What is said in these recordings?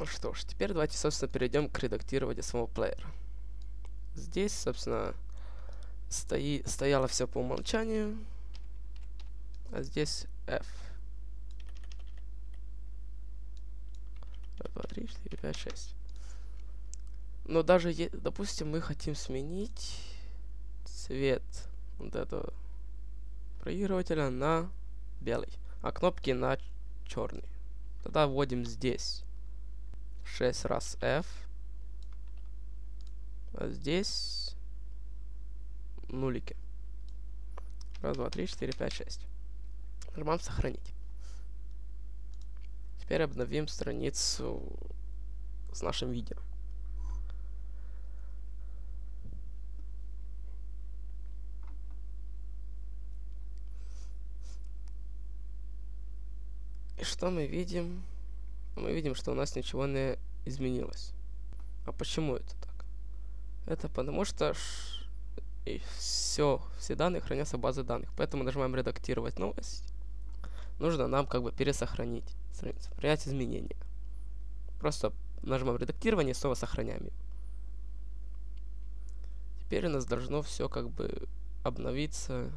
Ну что ж, теперь давайте, собственно, перейдем к редактированию самого плеера. Здесь, собственно, стояло все по умолчанию, а здесь F. 2, 3, 4, 5, 6. Но даже, допустим, мы хотим сменить цвет вот этого проигрывателя на белый, а кнопки на черный. Тогда вводим здесь 6 раз F, а здесь нулики. 1, 2, 3, 4, 5, 6. Нажимаем сохранить. Теперь обновим страницу с нашим видео. И что мы видим? Мы видим, что у нас ничего не изменилось. А почему это так? Это потому что все данные хранятся в базе данных. Поэтому нажимаем редактировать новость. Нужно нам как бы пересохранить страницу, принять изменения. Просто нажимаем редактирование и снова сохраняем ее. Теперь у нас должно все как бы обновиться.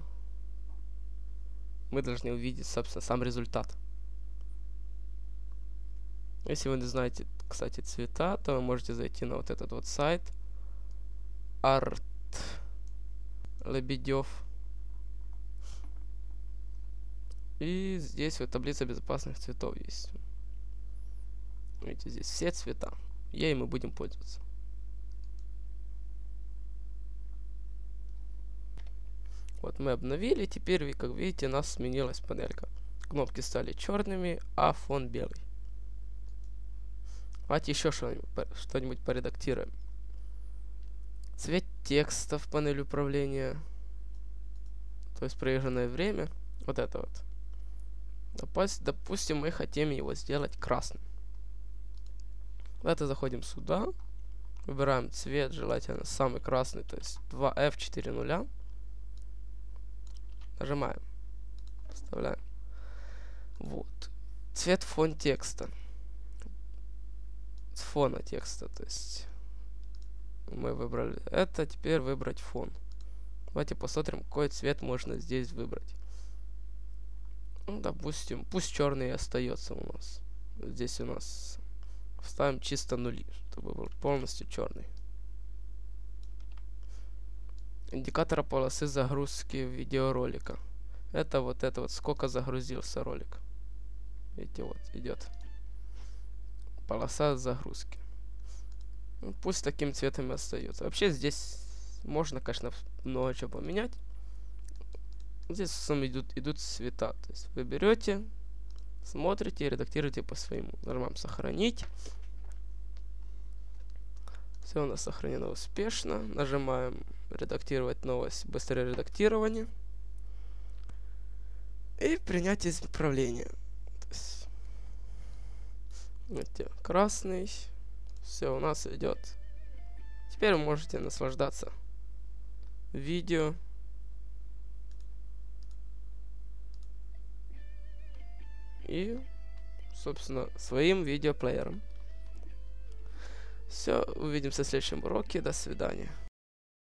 Мы должны увидеть, собственно, сам результат. Если вы не знаете, кстати, цвета, то вы можете зайти на вот этот вот сайт Art Лебедев. И здесь вот таблица безопасных цветов есть. Видите, здесь все цвета. Ей мы будем пользоваться. Вот мы обновили. Теперь, как видите, у нас сменилась панелька. Кнопки стали черными, а фон белый. Давайте еще что-нибудь поредактируем. Цвет текста в панели управления. То есть проигранное время. Вот это вот. Допустим, мы хотим его сделать красным. Давайте заходим сюда. Выбираем цвет, желательно самый красный, то есть 2F40. Нажимаем. Вставляем. Вот. Цвет фон текста. С фона текста, то есть мы выбрали это, теперь выбрать фон. Давайте посмотрим, какой цвет можно здесь выбрать. Ну, допустим, пусть черный остается у нас. Здесь у нас вставим чисто нули, чтобы был полностью черный. Индикатор полосы загрузки видеоролика. Это вот сколько загрузился ролик. Видите, вот идет полоса загрузки. Ну, пусть таким цветом и остается. Вообще здесь можно, конечно, много чего поменять. Здесь в основном идут цвета. То есть вы берете, смотрите и редактируете по своему. Нажимаем сохранить. Все у нас сохранено успешно. Нажимаем редактировать новость, быстрое редактирование. И принять исправление. Видите, красный. Все у нас идет. Теперь вы можете наслаждаться видео. И, собственно, своим видеоплеером. Все, увидимся в следующем уроке. До свидания.